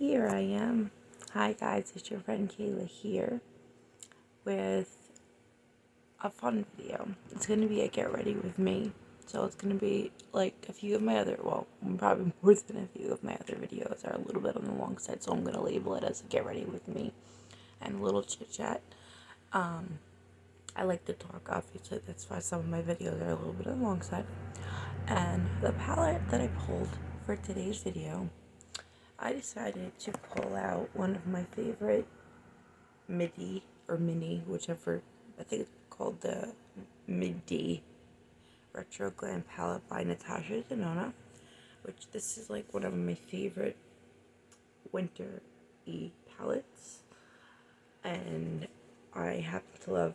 Here I am. Hi guys, it's your friend Kayla here with a fun video. It's going to be a get ready with me. So it's going to be like a few of my other, well, probably more than a few of my other videos are a little bit on the long side. So I'm going to label it as a get ready with me and a little chit chat. I like to talk, obviously. That's why some of my videos are a little bit on the long side. And the palette that I pulled for today's video, I decided to pull out one of my favorite midi or mini, whichever. I think it's called the Midi Retro Glam palette by Natasha Denona, which this is like one of my favorite winter-y palettes, and I happen to love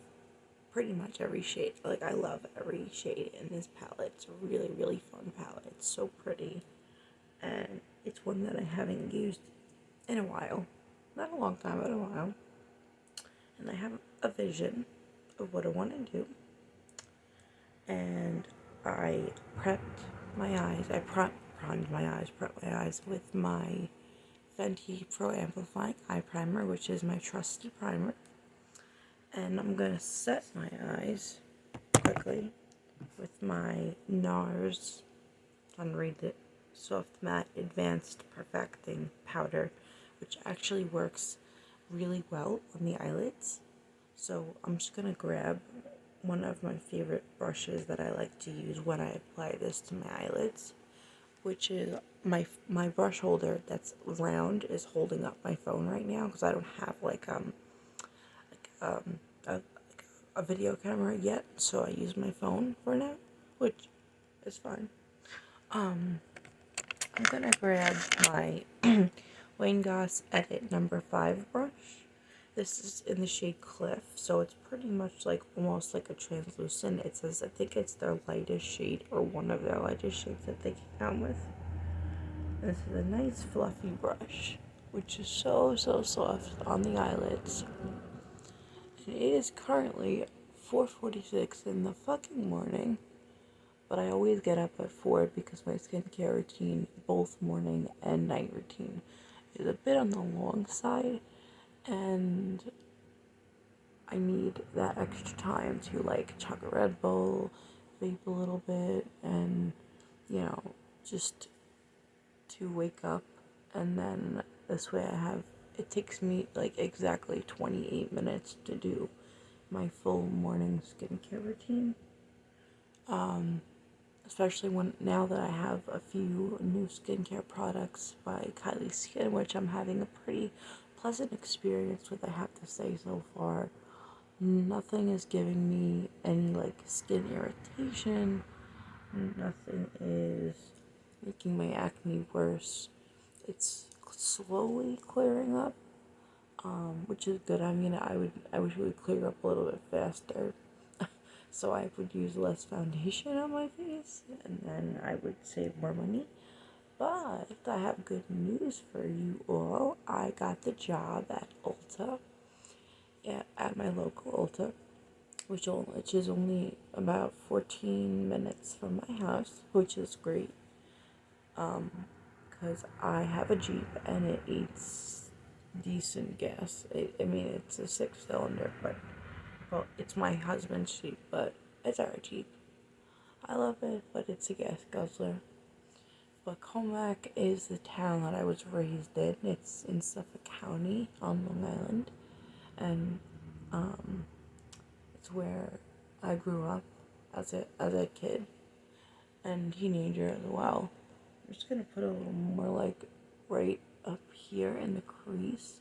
pretty much every shade. Like, I love every shade in this palette. It's a really, really fun palette. It's so pretty, and it's one that I haven't used in a while. Not a long time, but a while. And I have a vision of what I want to do. And I prepped my eyes. I prepped my eyes with my Fenty Pro Amplifying Eye Primer, which is my trusty primer. And I'm going to set my eyes quickly with my NARS, unread it, Soft Matte Advanced Perfecting Powder, which actually works really well on the eyelids. So I'm just going to grab one of my favorite brushes that I like to use when I apply this to my eyelids, which is my brush holder that's round is holding up my phone right now because I don't have a video camera yet, so I use my phone for now, which is fine. I'm gonna grab my Wayne Goss Edit number 5 brush. This is in the shade Cliff, so it's pretty much like almost like a translucent. It says, I think it's their lightest shade or one of their lightest shades that they came out with. And this is a nice fluffy brush, which is so soft on the eyelids. And it is currently 4:46 in the fucking morning, but I always get up at 4 because my skincare routine, both morning and night routine, is a bit on the long side, and I need that extra time to like chug a Red Bull, vape a little bit, and just to wake up. And then this way it takes me like exactly 28 minutes to do my full morning skincare routine. Especially now that I have a few new skincare products by Kylie Skin, which I'm having a pretty pleasant experience with, I have to say, so far. Nothing is giving me any like skin irritation. Nothing is making my acne worse. It's slowly clearing up, which is good. I mean, I wish it would clear up a little bit faster, so I would use less foundation on my face, and then I would save more money. But I have good news for you all. I got the job at Ulta, at my local Ulta, which is only about 14 minutes from my house, which is great. Because I have a Jeep and it eats decent gas. I mean, it's a 6-cylinder, but, well, it's my husband's Jeep, but it's our Jeep. I love it, but it's a gas guzzler. But Comac is the town that I was raised in. It's in Suffolk County on Long Island, and it's where I grew up as a kid and teenager as well. I'm just gonna put a little more like right up here in the crease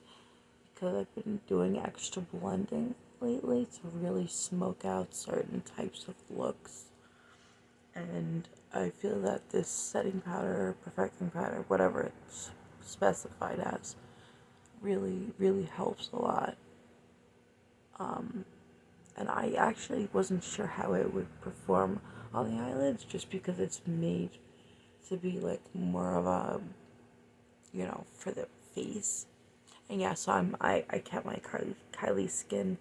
because I've been doing extra blending lately to really smoke out certain types of looks. And I feel that this setting powder, perfecting powder, whatever it's specified as, really helps a lot. And I actually wasn't sure how it would perform on the eyelids just because it's made to be like more of a, for the face. And yeah, so I kept my Kylie Skin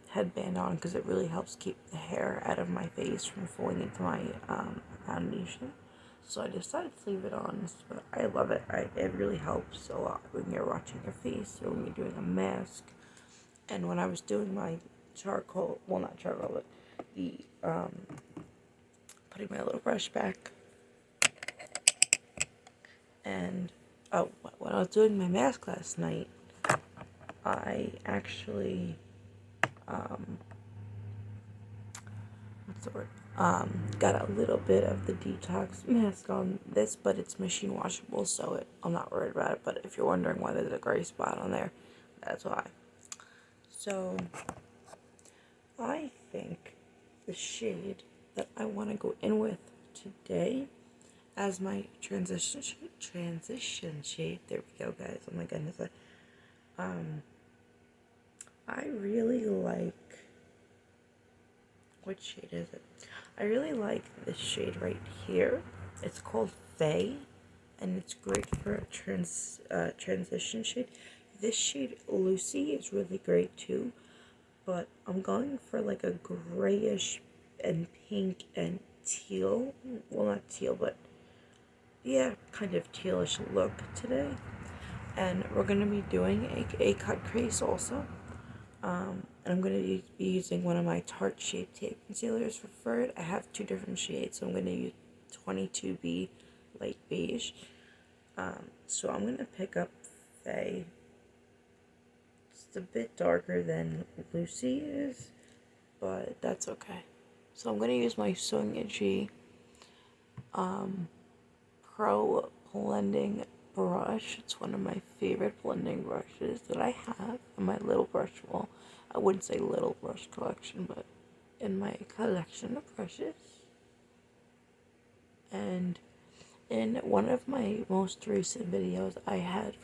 headband on because it really helps keep the hair out of my face from falling into my foundation. So I decided to leave it on. So I love it. It really helps a lot when you're watching your face or when you're doing a mask. And when I was doing my charcoal, well, not charcoal, but the putting my little brush back, and oh, when I was doing my mask last night, I actually what's the word? Got a little bit of the detox mask on this, but it's machine washable, so I'm not worried about it. But if you're wondering why there's a gray spot on there, that's why. So I think the shade that I want to go in with today as my transition shade. There we go, guys. Oh my goodness. I really like, what shade is it? I really like this shade right here. It's called Faye, and it's great for a transition shade. This shade Lucy is really great too, but I'm going for like a grayish and pink and teal. Well, not teal, but yeah, kind of tealish look today. And we're going to be doing a cut crease also. And I'm going to be using one of my Tarte Shape Tape Concealers for it. I have two different shades, so I'm going to use 22B Light Beige. So I'm going to pick up Faye. It's a bit darker than Lucy is, but that's okay. So I'm going to use my Sewing Pro blending brush. It's one of my favorite blending brushes that I have in my little brush, well, I wouldn't say little brush collection, but in my collection of brushes. And in one of my most recent videos, I had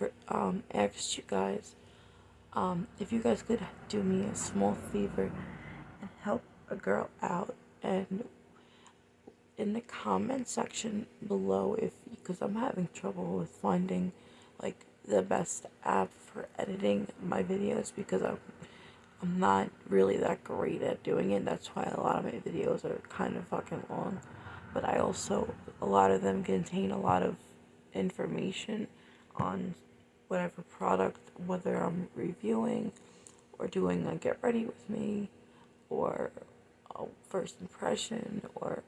asked you guys if you guys could do me a small favor and help a girl out, and in the comment section below, if because I'm having trouble with finding like the best app for editing my videos, because I'm not really that great at doing it. That's why a lot of my videos are kind of fucking long. But I also, a lot of them contain a lot of information on whatever product, whether I'm reviewing or doing a get ready with me or a first impression or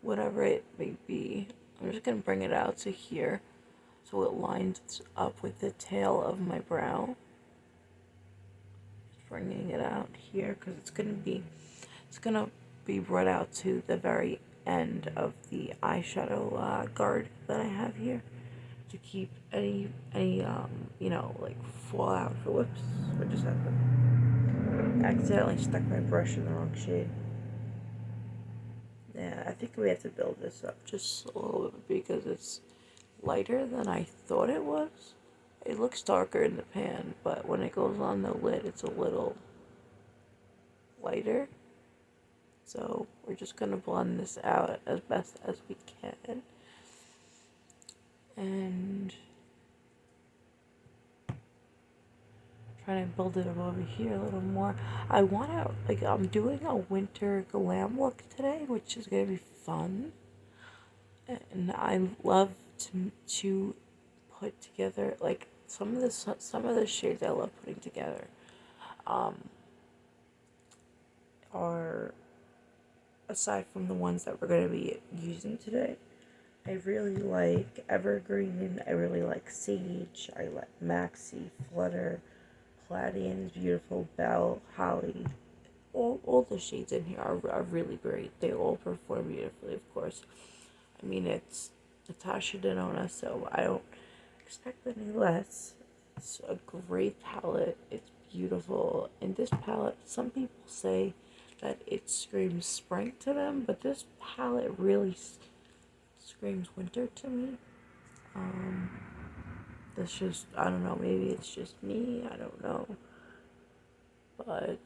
whatever it may be. I'm just going to bring it out to here so it lines up with the tail of my brow. Just bringing it out here because it's going to be brought out to the very end of the eyeshadow guard that I have here to keep any like fallout. Whoops, what just happened? I accidentally stuck my brush in the wrong shade. Yeah, I think we have to build this up just a little bit because it's lighter than I thought it was. It looks darker in the pan, but when it goes on the lid, it's a little lighter. So we're just going to blend this out as best as we can. And trying to build it up over here a little more. I want to, I'm doing a winter glam look today, which is going to be fun. And I love to put together, like, some of the shades I love putting together are, aside from the ones that we're going to be using today, I really like Evergreen, I really like Sage, I like Maxi, Flutter, Palladian's Beautiful, Belle, Holly. All the shades in here are really great. They all perform beautifully, of course. I mean, it's Natasha Denona, so I don't expect any less. It's a great palette. It's beautiful. And this palette, some people say that it screams spring to them, but this palette really screams winter to me. That's just, I don't know, maybe it's just me, I don't know. But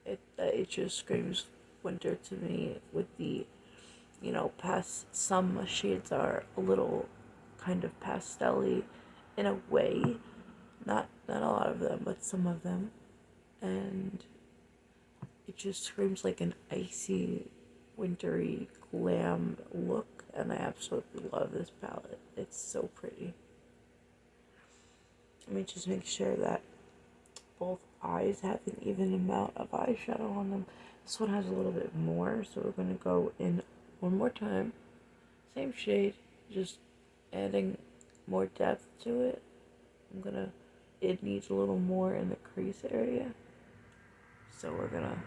it just screams winter to me with the, some shades are a little kind of pastel-y in a way. Not a lot of them, but some of them. And it just screams like an icy wintry glam look, and I absolutely love this palette. It's so pretty. Let me just make sure that both eyes have an even amount of eyeshadow on them. This one has a little bit more, so we're going to go in one more time. Same shade, just adding more depth to it. It needs a little more in the crease area. So we're gonna,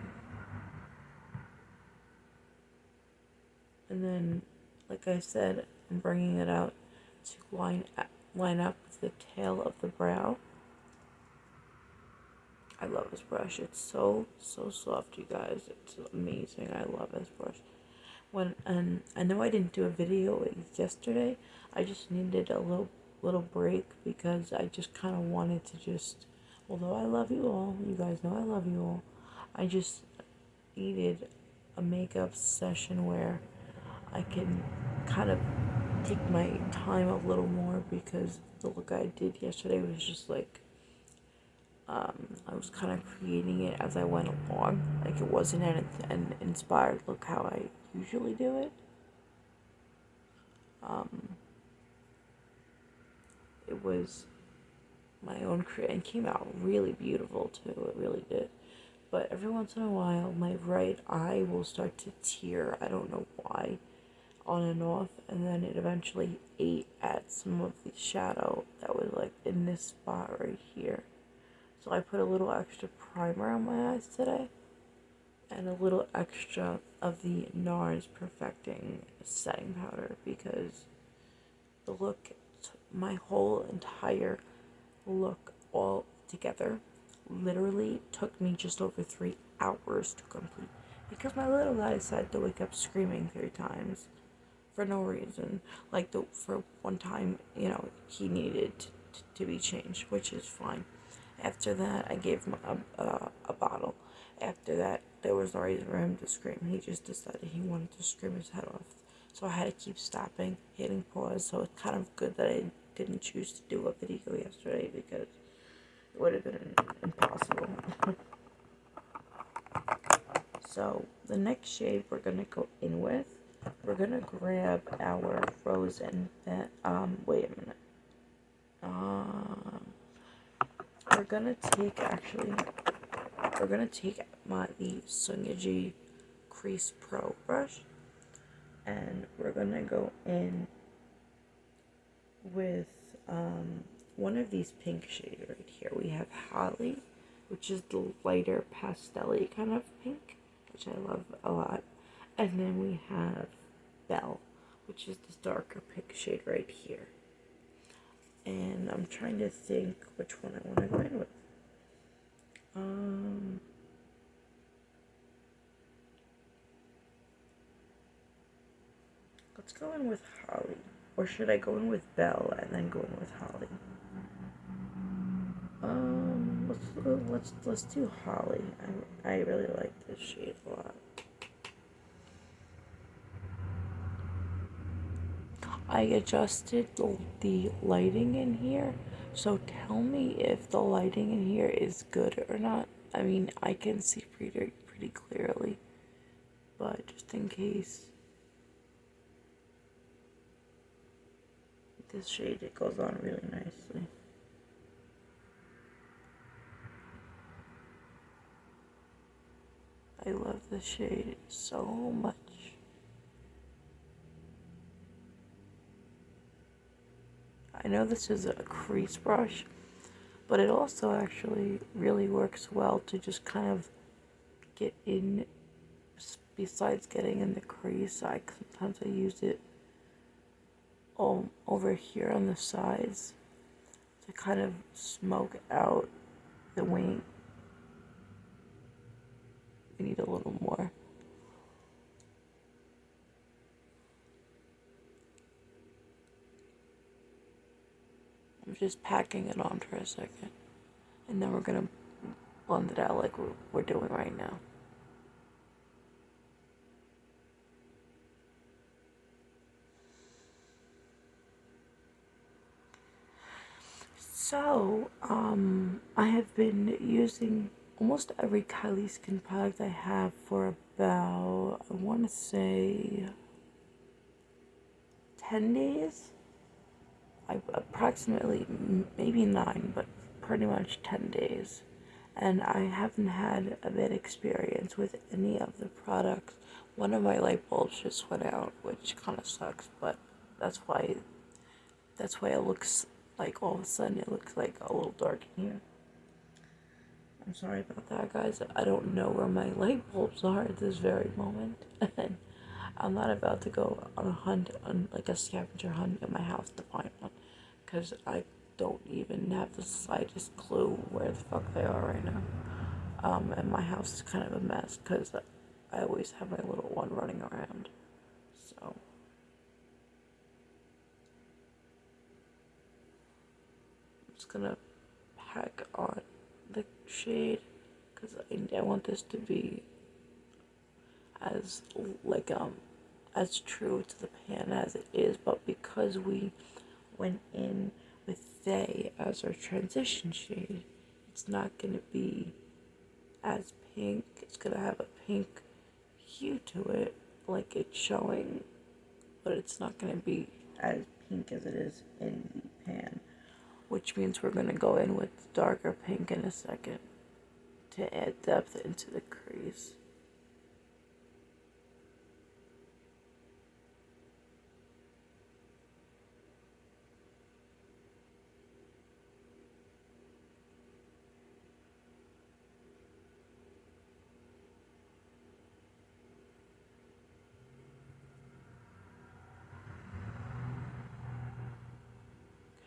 and then, like I said, I'm bringing it out to line up with the tail of the brow. I love this brush. It's so soft, you guys. It's amazing. I love this brush. And I know I didn't do a video yesterday. I just needed a little break because I just kind of wanted to just, although I love you all, you guys know I love you all, I just needed a makeup session where I can kind of take my time a little more, because the look I did yesterday was just like, I was kind of creating it as I went along. Like, it wasn't an inspired look how I usually do it. It was my own and came out really beautiful too. It really did. But every once in a while, my right eye will start to tear. I don't know why, on and off, and then it eventually ate at some of the shadow that was like in this spot right here. So I put a little extra primer on my eyes today, and a little extra of the NARS Perfecting setting powder, because the look, my whole entire look all together literally took me just over 3 hours to complete, because my little guy decided to wake up screaming 3 times for no reason. Like, for one time, he needed to be changed, which is fine. After that, I gave him a bottle. After that, there was no reason for him to scream. He just decided he wanted to scream his head off. So I had to keep stopping, hitting pause. So it's kind of good that I didn't choose to do a video yesterday, because it would have been impossible. So the next shade we're going to go in with, we're going to grab our Frozen, wait a minute. We're going to take, the Sunyaji Crease Pro brush, and we're going to go in with one of these pink shades right here. We have Holly, which is the lighter pastel-y kind of pink, which I love a lot. And then we have Belle, which is this darker pink shade right here. And I'm trying to think which one I want to go in with. Let's go in with Holly. Or should I go in with Belle and then go in with Holly? Let's do Holly. I really like this shade a lot. I adjusted the lighting in here, so tell me if the lighting in here is good or not. I mean, I can see pretty clearly, but just in case. This shade, it goes on really nicely. I love this shade so much. I know this is a crease brush, but it also actually really works well to just kind of get in, besides getting in the crease. Sometimes I use it over here on the sides to kind of smoke out the wing. We need a little more. I'm just packing it on for a second, and then we're gonna blend it out like we're doing right now. So, I have been using almost every Kylie Skin product I have for about, I want to say, 10 days. Approximately, maybe 9, but pretty much 10 days. And I haven't had a bad experience with any of the products. One of my light bulbs just went out, which kind of sucks, but that's why it looks like all of a sudden it looks like a little dark in here. I'm sorry about that, guys. I don't know where my light bulbs are at this very moment. And I'm not about to go on a hunt, on like a scavenger hunt in my house to find one, because I don't even have the slightest clue where the fuck they are right now. And my house is kind of a mess because I always have my little one running around. So I'm just gonna pack on the shade because I want this to be as like as true to the pan as it is, but because we went in with they as our transition shade, it's not gonna be as pink. It's gonna have a pink hue to it, like it's showing, but it's not gonna be as pink as it is in the pan, which means we're gonna go in with darker pink in a second to add depth into the crease.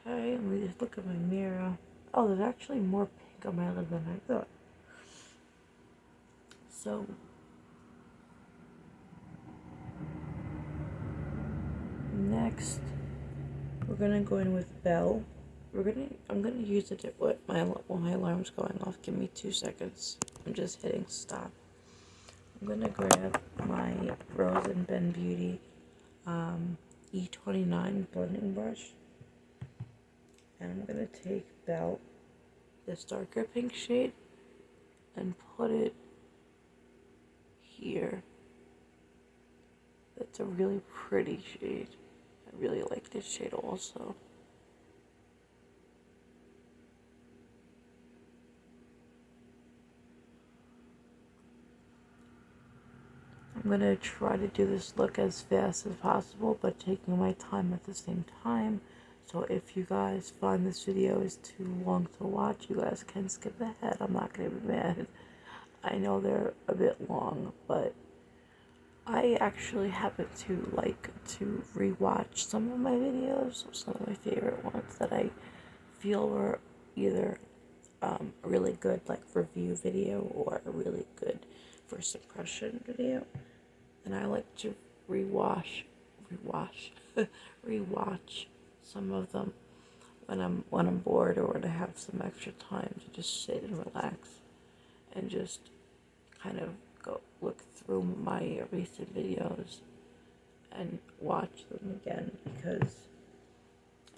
Okay, let me just look at my mirror. Oh, there's actually more pink on my lid than I thought. So, next, we're gonna go in with Belle. I'm gonna use it when my alarm's going off. Give me 2 seconds. I'm just hitting stop. I'm gonna grab my Rose and Ben Beauty E29 blending brush, and I'm gonna take Belle, this darker pink shade, and put it here. It's a really pretty shade. I really like this shade also. I'm going to try to do this look as fast as possible, but taking my time at the same time. So if you guys find this video is too long to watch, you guys can skip ahead. I'm not going to be mad. I know they're a bit long, but I actually happen to like to rewatch some of my videos, some of my favorite ones that I feel were either a really good like review video or a really good first impression video. And I like to rewatch some of them when I'm bored or when I have some extra time to just sit and relax and just kind of go look through my recent videos and watch them again, because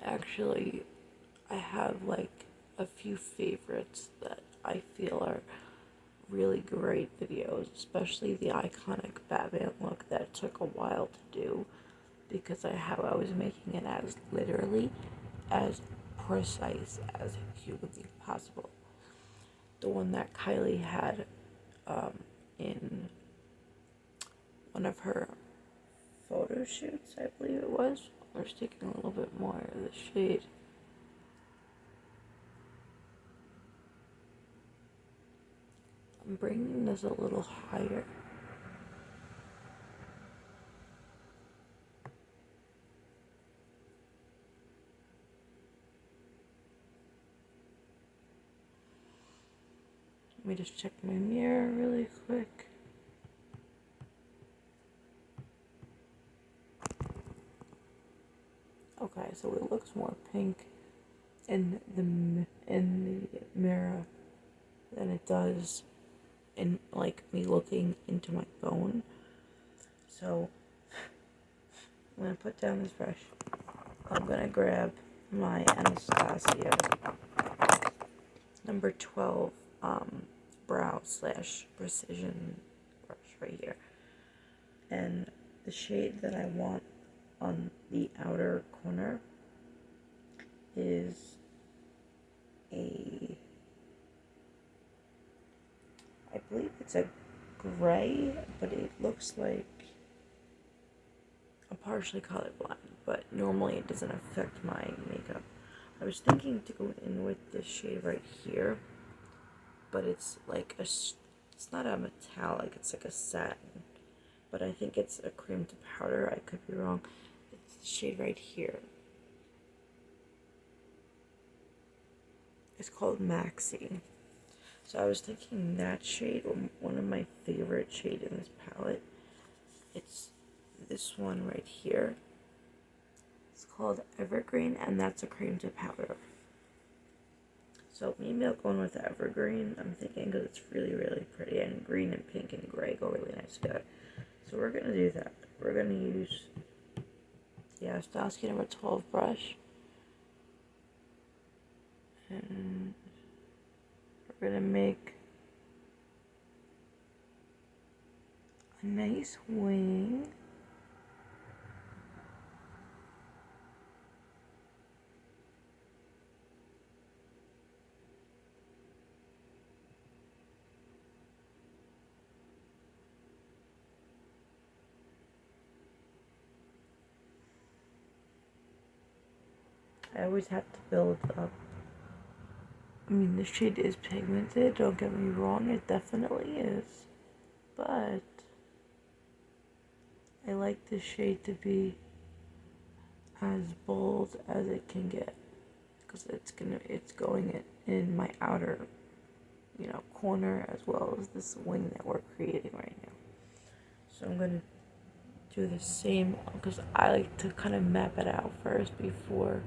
actually I have like a few favorites that I feel are really great videos, especially the iconic Batman look that took a while to do because I was making it as literally as precise as humanly possible. The one that Kylie had in one of her photo shoots, I believe it was. I was taking a little bit more of the shade. I'm bringing this a little higher. Let me just check my mirror really quick. Okay, so it looks more pink in the mirror than it does in like me looking into my phone. So I'm gonna put down this brush. I'm gonna grab my Anastasia number 12 brow slash precision brush right here. And the shade that I want on the outer corner is I believe it's a gray, but it looks like a partially colorblind, but normally it doesn't affect my makeup. I was thinking to go in with this shade right here, but it's like it's not a metallic, it's like a satin, but I think it's a cream to powder. I could be wrong. It's the shade right here. It's called Maxi. So I was thinking that shade, one of my favorite shade in this palette. It's this one right here. It's called Evergreen, and that's a cream to powder. So maybe I'll go in with the Evergreen, I'm thinking, because it's really, really pretty, and green and pink and gray go really nice together. So we're going to do that. We're going to use the Anastasia number 12 brush. And we're going to make a nice wing. I always have to build up. I mean, the shade is pigmented, don't get me wrong, it definitely is. But I like this shade to be as bold as it can get, because it's going in my outer, corner, as well as this wing that we're creating right now. So I'm gonna do the same, because I like to kind of map it out first before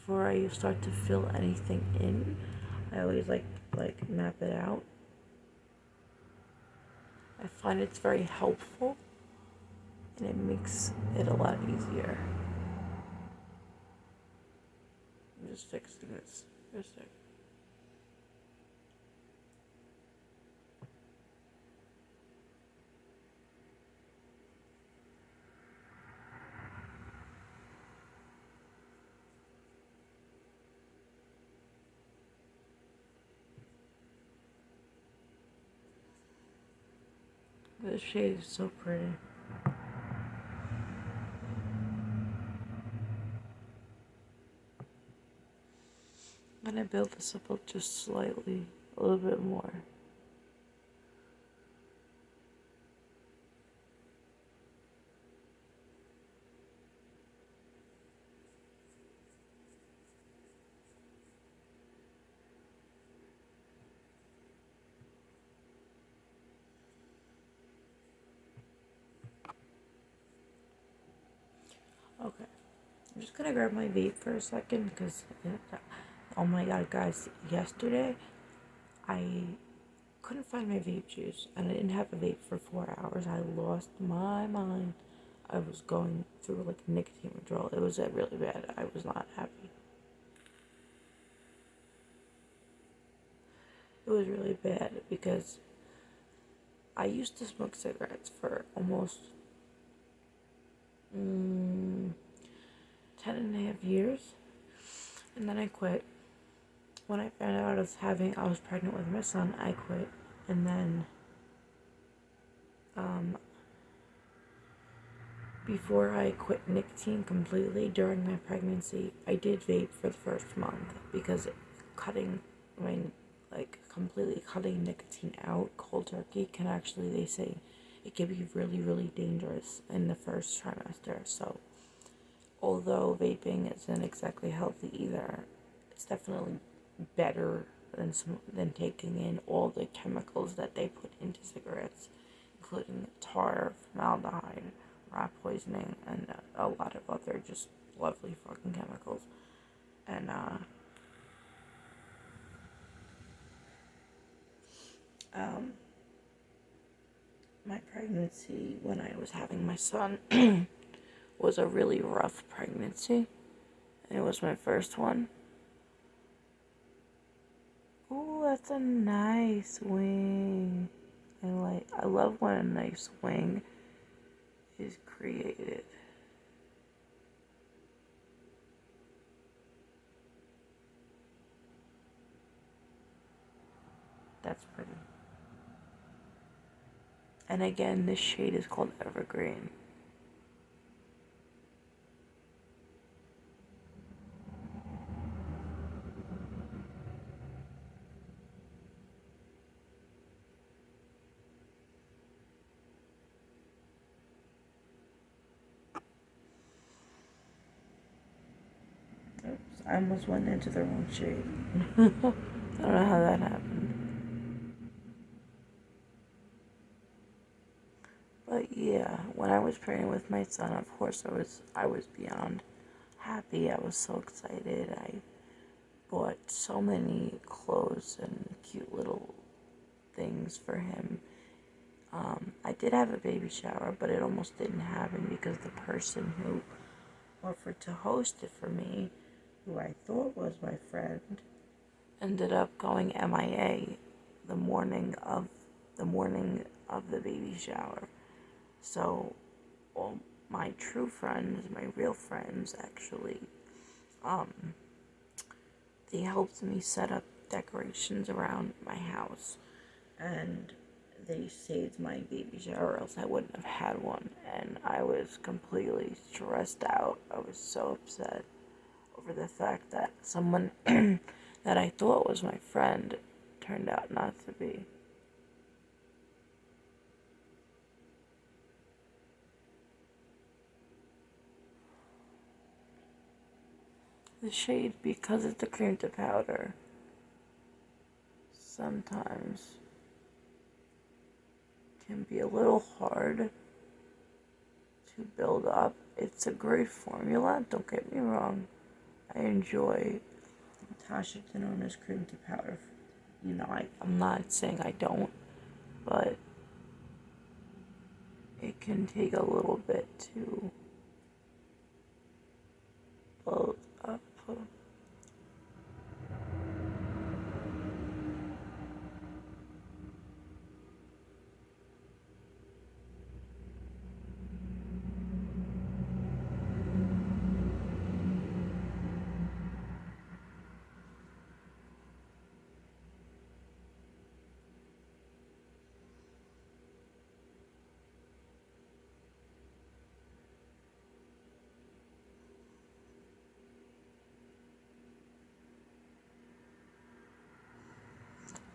I start to fill anything in. I always like map it out. I find it's very helpful, and it makes it a lot easier. I'm just fixing this for a second. This shade is so pretty. I'm gonna build this up just slightly, a little bit more. Okay, I'm just gonna grab my vape for a second, because, oh my god, guys, yesterday I couldn't find my vape juice, and I didn't have a vape for 4 hours. I lost my mind. I was going through like nicotine withdrawal. It was really bad. I was not happy. It was really bad because I used to smoke cigarettes for almost 10.5 years, and then I quit. When I found out I was pregnant with my son, I quit, and then before I quit nicotine completely during my pregnancy, I did vape for the first month, because completely cutting nicotine out cold turkey can actually, they say, it can be really, really dangerous in the first trimester. So although vaping isn't exactly healthy either, it's definitely better than taking in all the chemicals that they put into cigarettes, including tar, formaldehyde, rat poisoning, and a lot of other just lovely fucking chemicals. And my pregnancy, when I was having my son, was a really rough pregnancy. It was my first one. Ooh, that's a nice wing. I love when a nice wing is created. That's pretty. And again, this shade is called Evergreen. Oops, I almost went into the wrong shade. I don't know how that happened. But yeah, when I was pregnant with my son, of course I was beyond happy. I was so excited. I bought so many clothes and cute little things for him. I did have a baby shower, but it almost didn't happen because the person who offered to host it for me, who I thought was my friend, ended up going MIA the morning of the baby shower. So all my true friends, my real friends actually, they helped me set up decorations around my house, and they saved my baby shower, or else I wouldn't have had one. And I was completely stressed out. I was so upset over the fact that someone that I thought was my friend turned out not to be. The shade, because it's the cream to powder, sometimes can be a little hard to build up. It's a great formula, don't get me wrong. I enjoy Natasha Denona's cream to powder. I'm not saying I don't, but it can take a little bit to build up.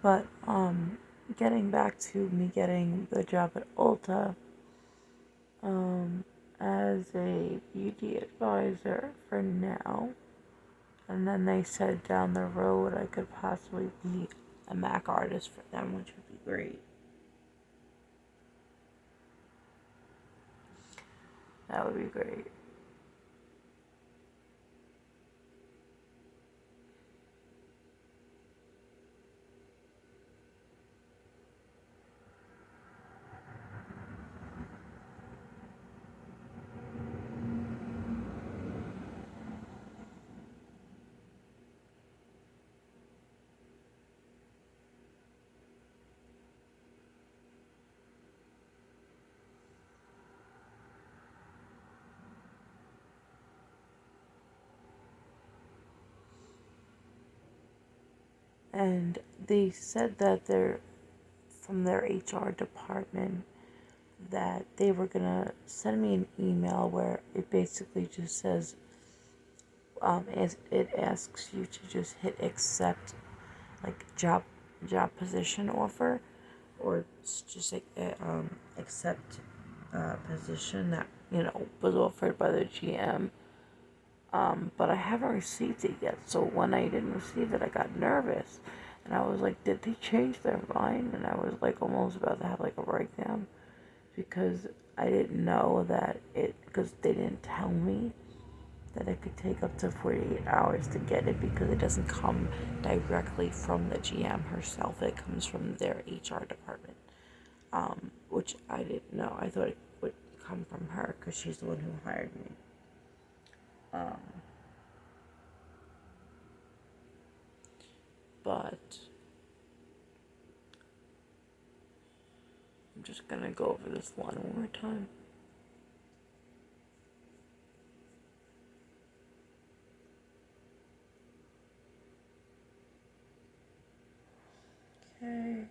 But getting back to me getting the job at Ulta, as a beauty advisor for now, and then they said down the road I could possibly be a MAC artist for them, which would be great. That would be great. And they said that they're from their HR department that they were gonna send me an email where it basically just says, it asks you to just hit accept, like job position offer, or just like accept position that was offered by the GM. But I haven't received it yet. So when I didn't receive it, I got nervous, and I was like, did they change their mind? And I was like almost about to have like a breakdown because I didn't know that because they didn't tell me that it could take up to 48 hours to get it because it doesn't come directly from the GM herself. It comes from their HR department, which I didn't know. I thought it would come from her because she's the one who hired me. But just gonna go over this line one more time. Okay.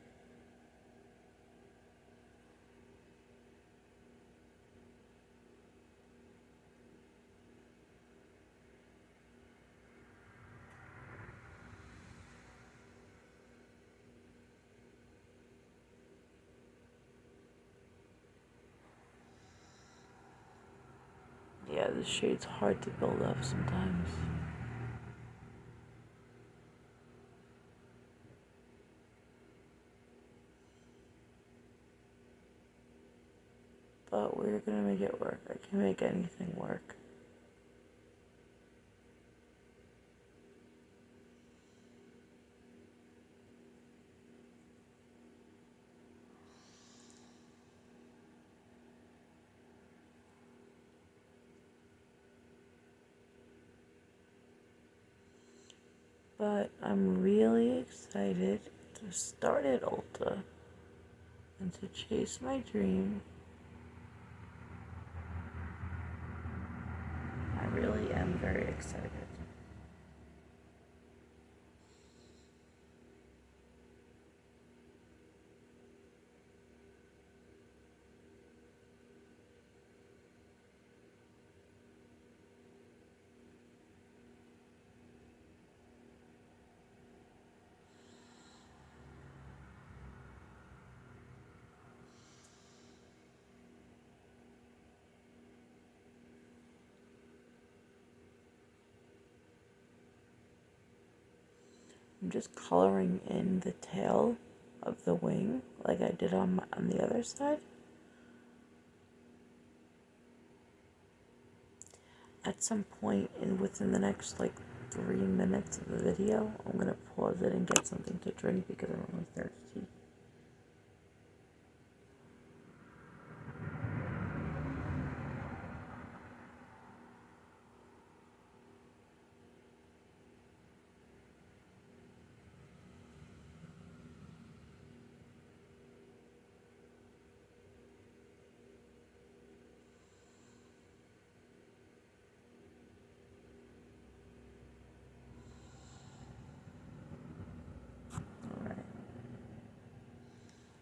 Yeah, this shade's hard to build up sometimes. But we're gonna make it work. I can make anything work. But I'm really excited to start at Ulta and to chase my dream. I really am very excited. I'm just coloring in the tail of the wing like I did on the other side. At some point within the next like 3 minutes of the video, I'm gonna pause it and get something to drink because I'm really thirsty.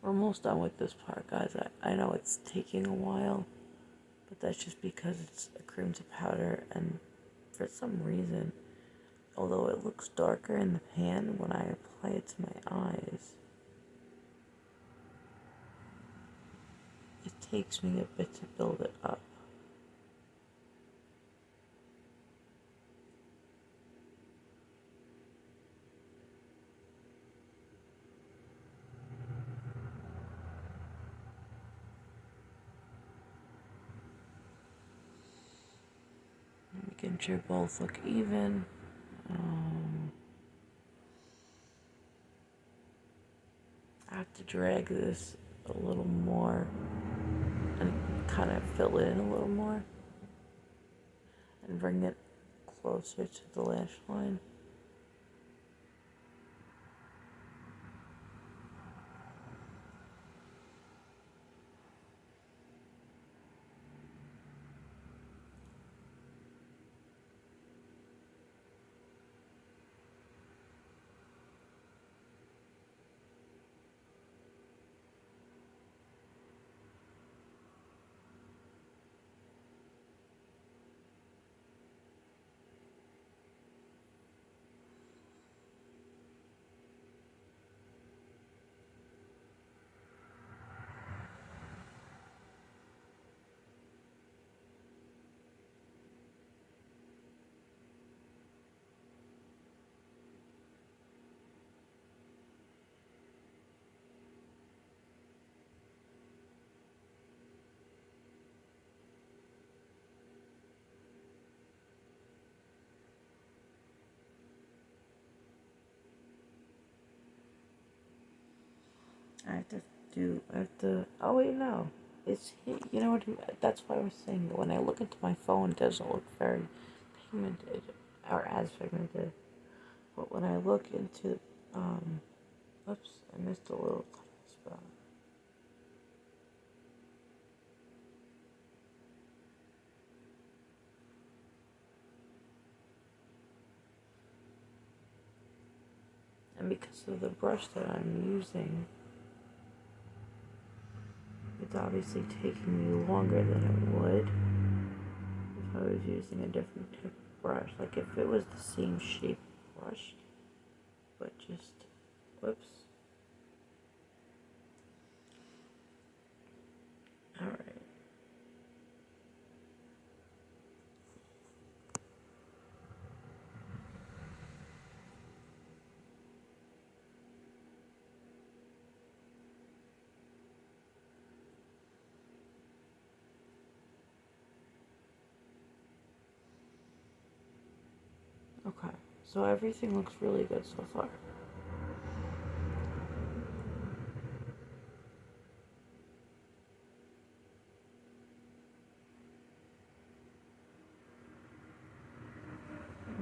We're almost done with this part, guys. I know it's taking a while, but that's just because it's a cream to powder, and for some reason, although it looks darker in the pan, when I apply it to my eyes, it takes me a bit to build it up. Making sure both look even. I have to drag this a little more and kind of fill it in a little more and bring it closer to the lash line. Oh wait, no. You know what, that's why I was saying that when I look into my phone, it doesn't look very pigmented, or as pigmented. But when I look into, oops, I missed a little tiny spot. And because of the brush that I'm using, it's obviously taking me longer than it would if I was using a different type of brush. Like if it was the same shape brush, but just, whoops. Alright. Okay, so everything looks really good so far.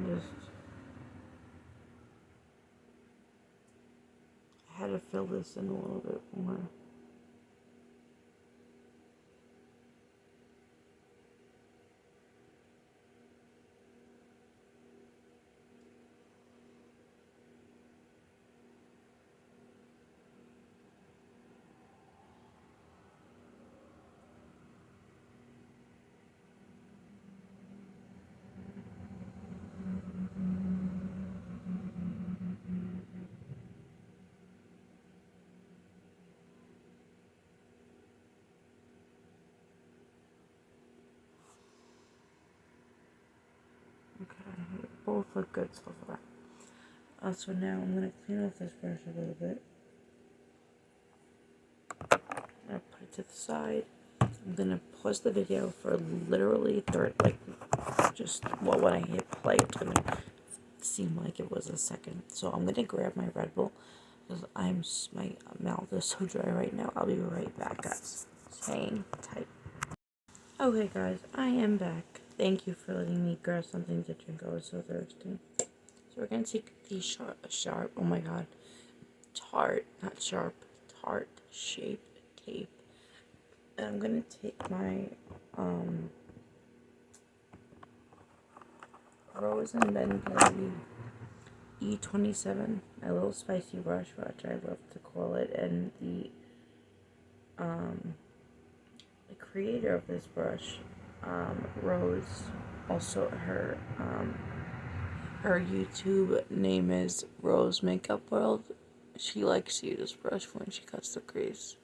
Just, I had to fill this in a little bit more. Okay, both look good so far. So now I'm going to clean off this brush a little bit. I'm going to put it to the side. I'm going to pause the video for literally just, well, when I hit play, it's going to seem like it was a second. So I'm going to grab my Red Bull because my mouth is so dry right now. I'll be right back, guys. Hang tight. Okay, guys, I am back. Thank you for letting me grab something to drink. I was so thirsty. So we're going to take the sharp, oh my god, not sharp, tart shape tape. And I'm going to take my Rose and Ben E27, my little spicy brush, which I love to call it, and the creator of this brush, Rose, also her YouTube name is Rose Makeup World. She likes to use this brush when she cuts the crease.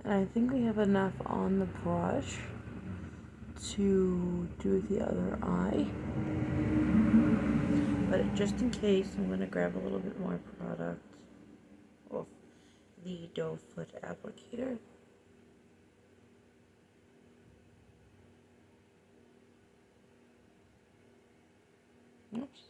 And I think we have enough on the brush to do the other eye. But just in case, I'm going to grab a little bit more product off the doe foot applicator. Oops.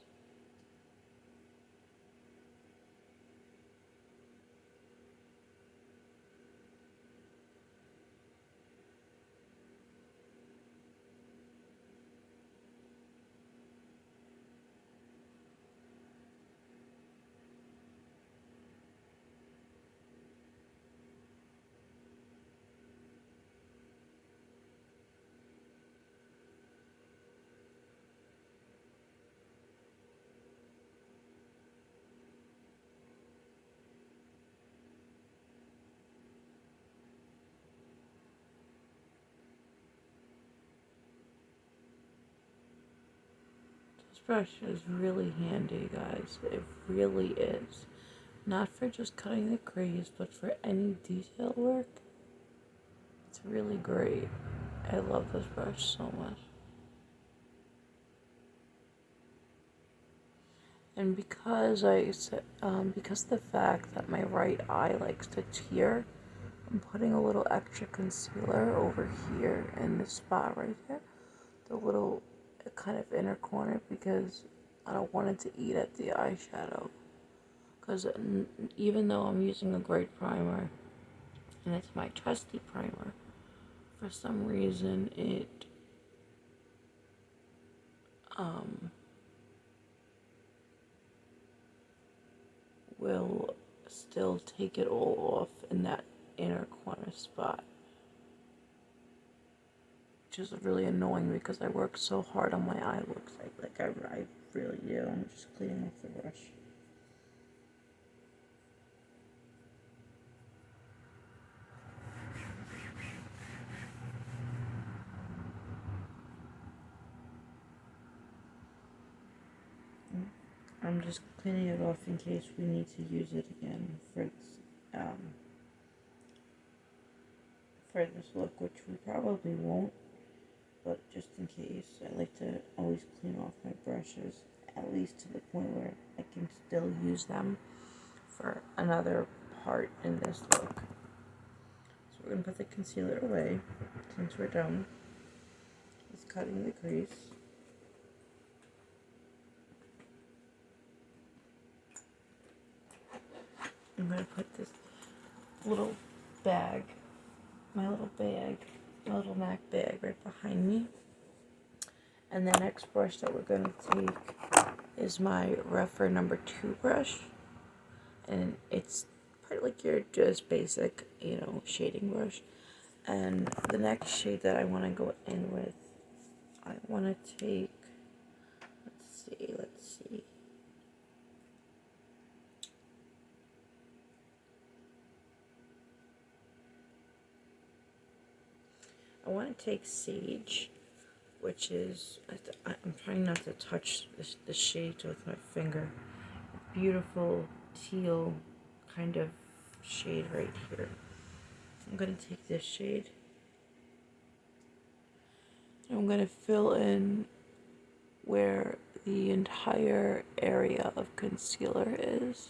This brush is really handy, guys. It really is. Not for just cutting the crease, but for any detail work. It's really great. I love this brush so much. And because because the fact that my right eye likes to tear, I'm putting a little extra concealer over here in this spot right there. The little kind of inner corner, because I don't want it to eat at the eyeshadow. Because even though I'm using a great primer, and it's my trusty primer, for some reason it will still take it all off in that inner corner spot, which is really annoying because I work so hard on my eye looks. I really do. I'm just cleaning off the brush. I'm just cleaning it off in case we need to use it again for this look, which we probably won't, but just in case, I like to always clean off my brushes, at least to the point where I can still use them for another part in this look. So we're going to put the concealer away since we're done with cutting the crease. I'm going to put this little bag, my little MAC bag right behind me. And the next brush that we're going to take is my Refer number 2 brush. And it's pretty like your just basic, shading brush. And the next shade that I want to go in with, I want to take, let's see. I want to take Sage, which is, I'm trying not to touch the shade with my finger. Beautiful teal kind of shade right here. I'm going to take this shade. I'm going to fill in where the entire area of concealer is.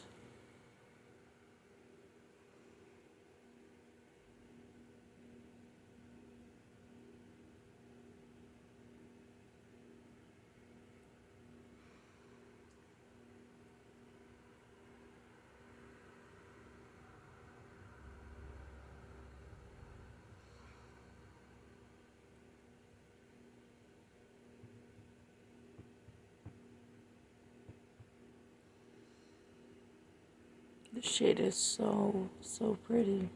The shade is so pretty.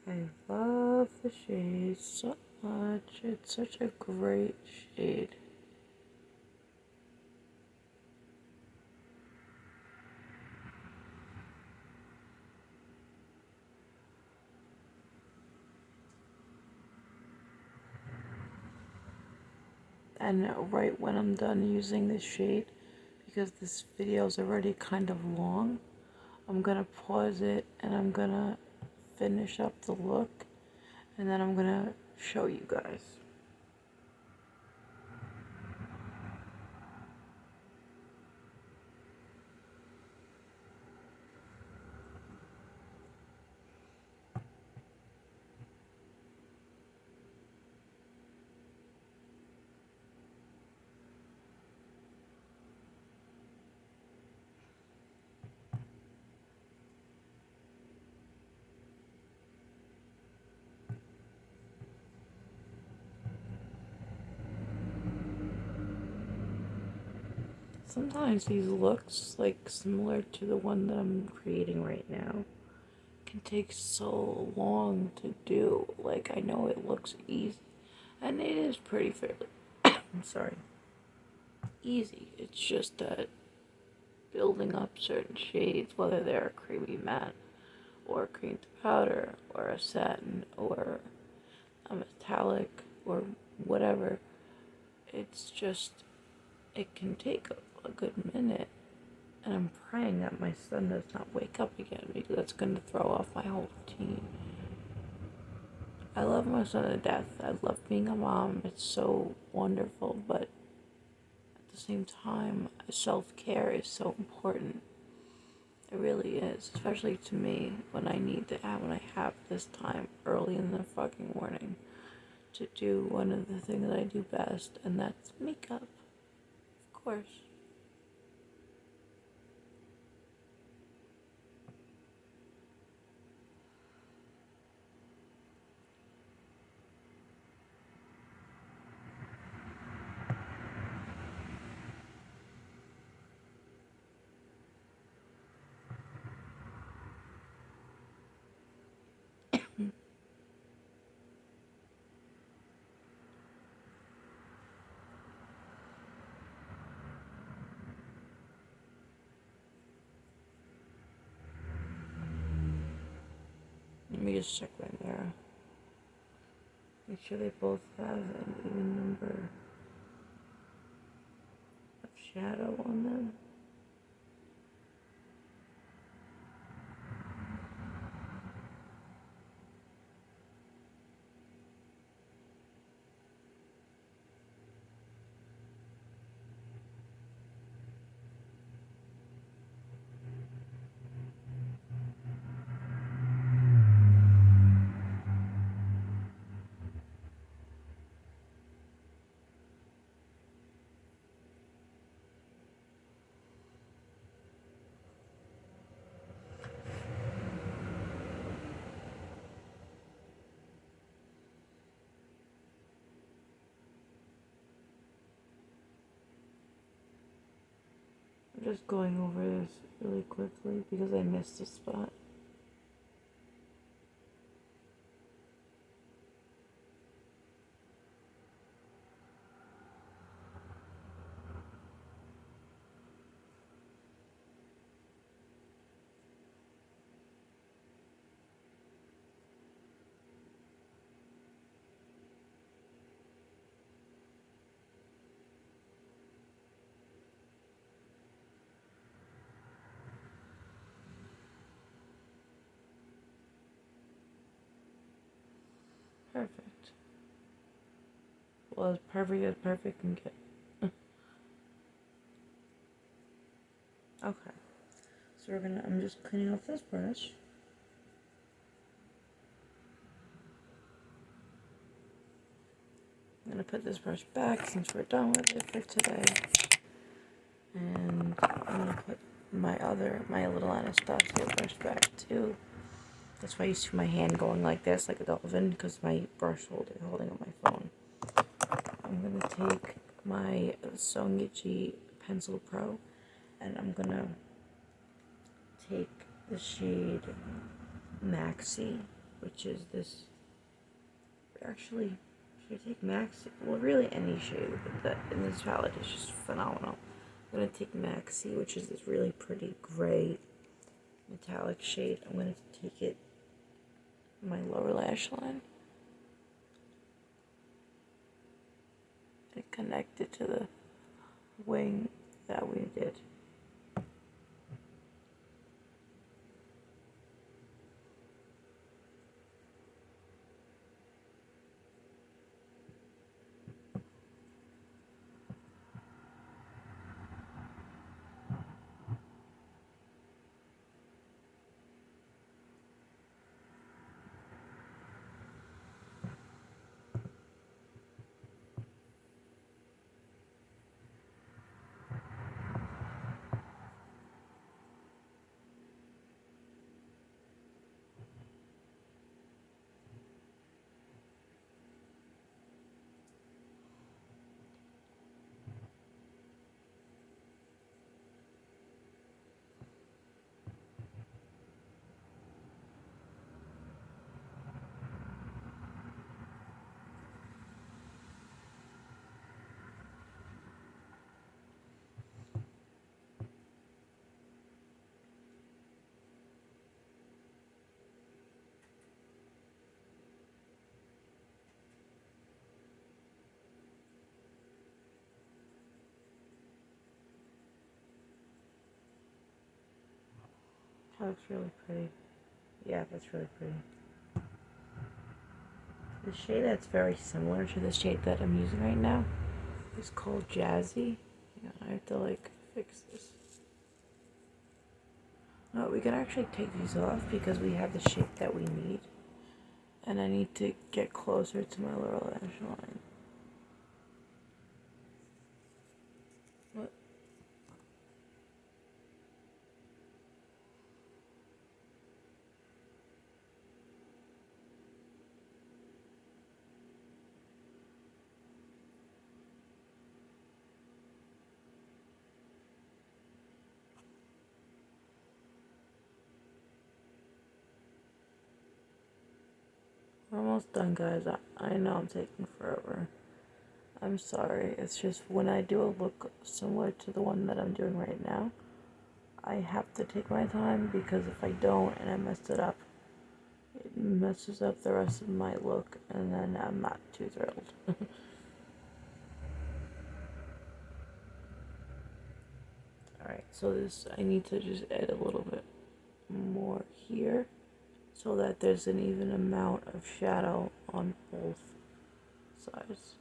I love the shade so much. It's such a great shade. And right when I'm done using this shade, because this video is already kind of long, I'm gonna pause it and I'm gonna finish up the look, and then I'm gonna show you guys. Sometimes these looks, like similar to the one that I'm creating right now, can take so long to do. Like, I know it looks easy, and it is pretty fairly, I'm sorry, easy. It's just that building up certain shades, whether they're a creamy matte, or cream to powder, or a satin, or a metallic, or whatever, it's just, it can take a good minute. And I'm praying that my son does not wake up again, because that's going to throw off my whole routine. I love my son to death. I love being a mom. It's so wonderful, but at the same time, self-care is so important. It really is, especially to me when I have this time early in the fucking morning to do one of the things I do best, and that's makeup, of course. Let me just check my mirror. Make sure they both have an even number of shadow on them. I'm just going over this really quickly because I missed a spot. Perfect. Well, as perfect can get. Okay. So I'm just cleaning off this brush. I'm gonna put this brush back since we're done with it for today. And I'm gonna put my little Anastasia brush back too. That's why you see my hand going like this, like a dolphin, because my brush holder holding up my phone. I'm gonna take my Songichi Pencil Pro, and I'm gonna take the shade Maxi, which is this. Actually, should I take Maxi? Well, really any shade in this palette is just phenomenal. I'm gonna take Maxi, which is this really pretty gray metallic shade. I'm gonna take it my lower lash line and connect it to the wing that we did. That looks really pretty. Yeah, that's really pretty. The shade that's very similar to the shade that I'm using right now is called Jazzy. Yeah, I have to like fix this. No, we can actually take these off because we have the shape that we need. And I need to get closer to my lower lash line. What? We're almost done, guys. I know I'm taking forever. I'm sorry. It's just when I do a look similar to the one that I'm doing right now, I have to take my time because if I don't and I mess it up, it messes up the rest of my look and then I'm not too thrilled. Alright, so this, I need to just add a little bit more here so that there's an even amount of shadow on both sides.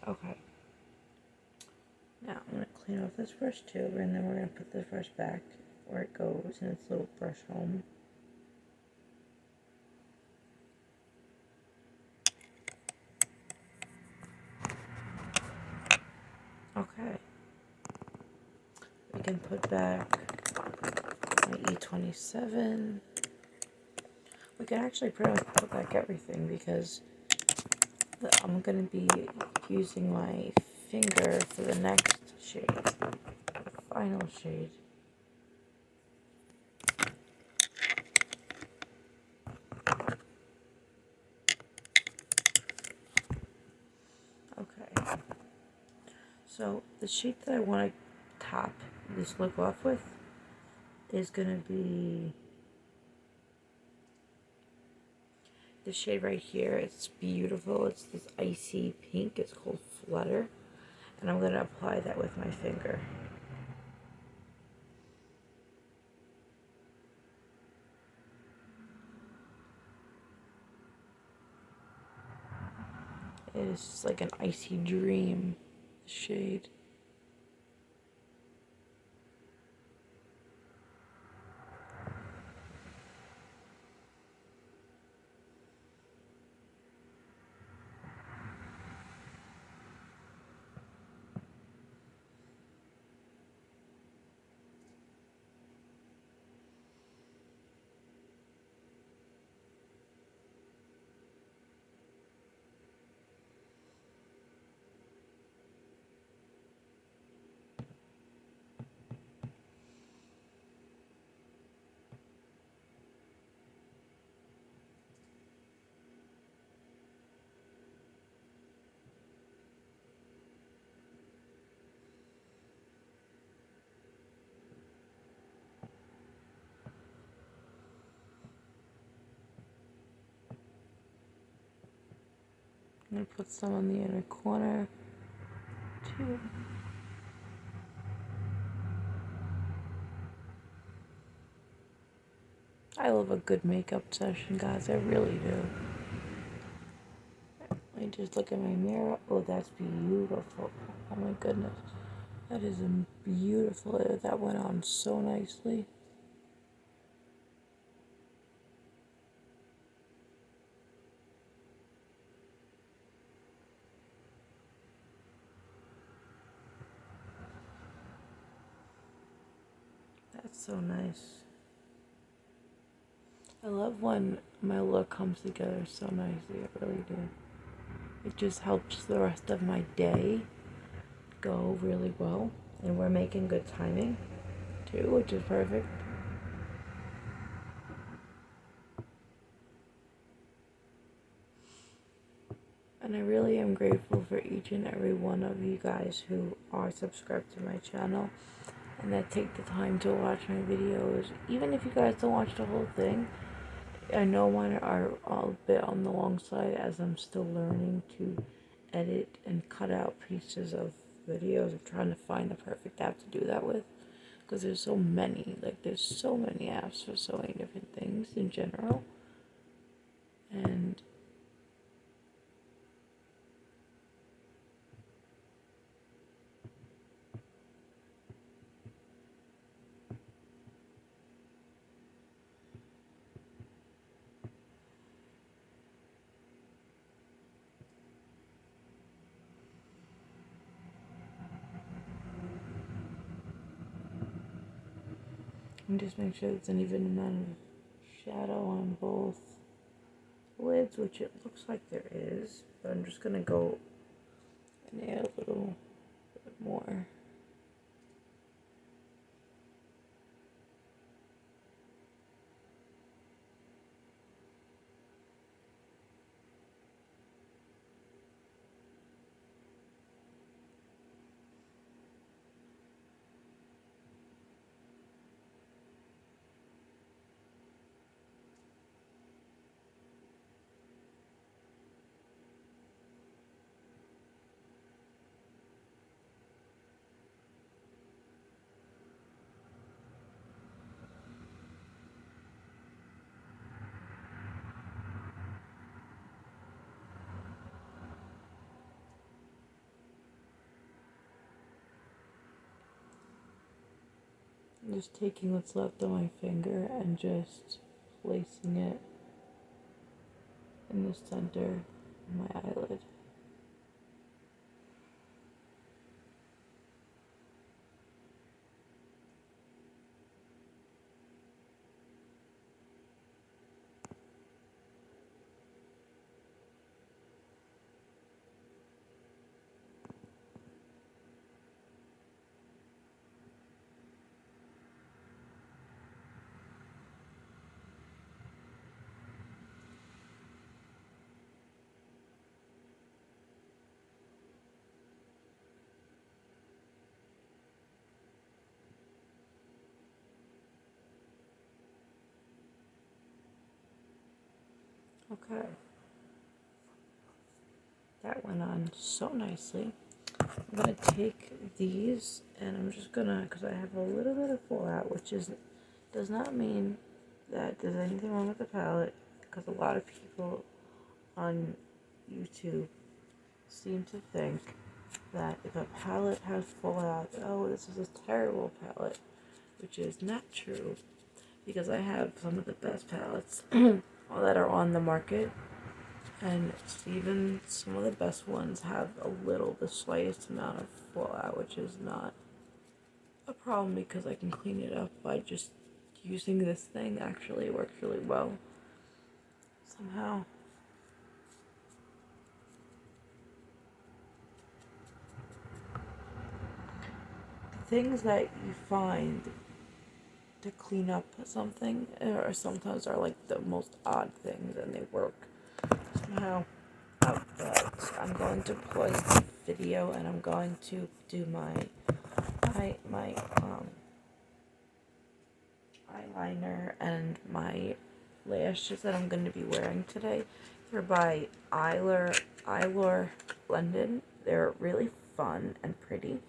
Okay. Now I'm going to clean off this first tube and then we're going to put this brush back where it goes in its little brush home. Okay. We can put back my E27. We can actually pretty much put back everything because I'm going to be using my finger for the next shade, the final shade. Okay, so the shade that I want to top this look off with is going to be the shade right here. It's beautiful. It's this icy pink. It's called Flutter. And I'm going to apply that with my finger. It is just like an icy dream shade. I'm going to put some on the inner corner too. I love a good makeup session, guys. I really do. I just look at my mirror. Oh, that's beautiful. Oh my goodness. That is beautiful. That went on so nicely. That's so nice. I love when my look comes together so nicely. I really do. It just helps the rest of my day go really well. And we're making good timing too, which is perfect. And I really am grateful for each and every one of you guys who are subscribed to my channel and that take the time to watch my videos. Even if you guys don't watch the whole thing, I know mine are a bit on the long side as I'm still learning to edit and cut out pieces of videos. I'm trying to find the perfect app to do that with, because there's so many. Like, there's so many apps for so many different things in general. And just make sure there's an even amount of shadow on both lids, which it looks like there is, but I'm just gonna go and add a little bit more. I'm just taking what's left on my finger and just placing it in the center of my eyelid. Okay, that went on so nicely. I'm gonna take these and I'm just gonna, because I have a little bit of fallout, which does not mean that there's anything wrong with the palette, because a lot of people on YouTube seem to think that if a palette has fallout, oh, this is a terrible palette, which is not true, because I have some of the best palettes that are on the market, and even some of the best ones have the slightest amount of fallout, which is not a problem because I can clean it up by just using this thing. Actually, it works really well somehow. The things that you find to clean up something or sometimes are like the most odd things, and they work somehow. But I'm going to pause the video and I'm going to do my eyeliner and my lashes that I'm going to be wearing today. They're by Eylure London. They're really fun and pretty.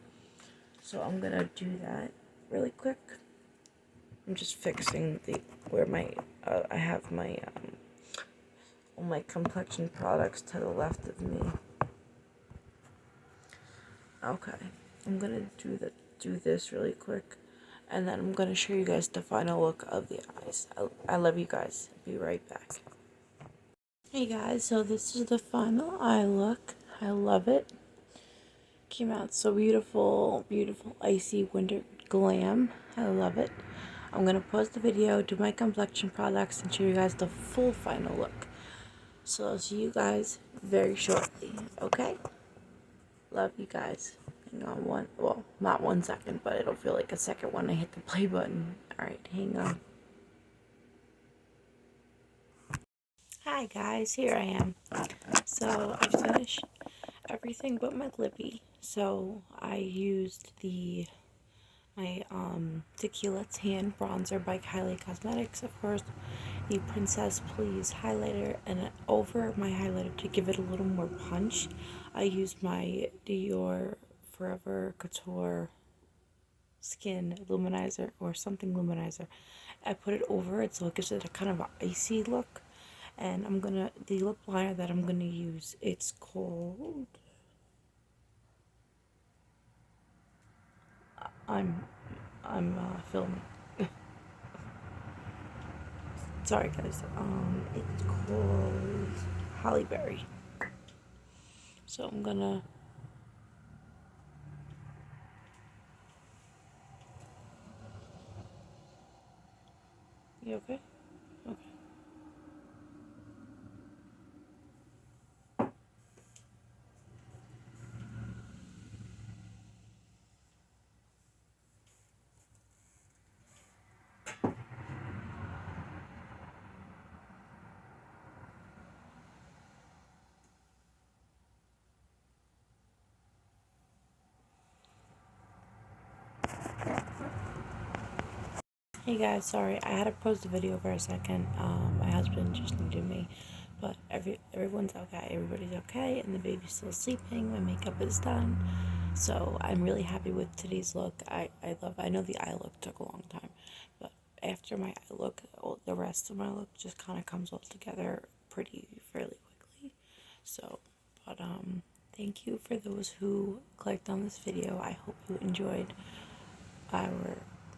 So I'm going to do that really quick. I'm just fixing where I have all my complexion products to the left of me. Okay, I'm gonna do this really quick, and then I'm gonna show you guys the final look of the eyes. I love you guys. Be right back. Hey guys, so this is the final eye look. I love it. Came out so beautiful, beautiful icy winter glam. I love it. I'm gonna pause the video, do my complexion products, and show you guys the full final look. So I'll see you guys very shortly, okay? Love you guys. Hang on not 1 second, but it'll feel like a second when I hit the play button. Alright, hang on. Hi guys, here I am. So I finished everything but my lippy. So I used my Tequila Tan Bronzer by Kylie Cosmetics, of course, the Princess Please highlighter, and over my highlighter to give it a little more punch, I used my Dior Forever Couture Skin Luminizer or something luminizer. I put it over it so it gives it a kind of an icy look. And the lip liner that I'm gonna use, it's called, I'm, I'm filming. Sorry guys. It's called Holly Berry. So I'm gonna, you okay? Okay. Hey guys, sorry, I had to pause the video for a second. My husband just needed me, but everyone's okay. Everybody's okay, and the baby's still sleeping. My makeup is done, so I'm really happy with today's look. I know the eye look took a long time, but after my eye look, the rest of my look just kind of comes all together fairly quickly. So, but thank you for those who clicked on this video. I hope you enjoyed our,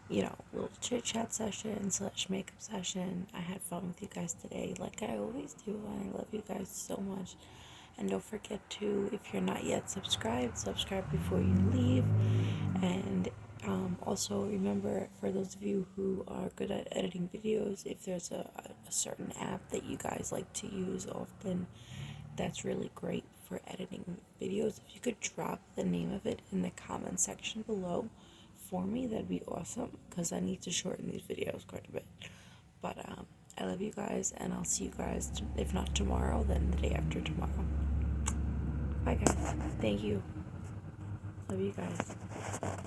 little chit chat session slash makeup session. I had fun with you guys today, like I always do, and I love you guys so much. And don't forget to, if you're not yet subscribed, subscribe before you leave. And also remember, for those of you who are good at editing videos, if there's a certain app that you guys like to use often, that's really great for editing videos. If you could drop the name of it in the comment section below for me, that'd be awesome, because I need to shorten these videos quite a bit. But I love you guys, and I'll see you guys, if not tomorrow, then the day after tomorrow. Bye guys. Thank you. Love you guys.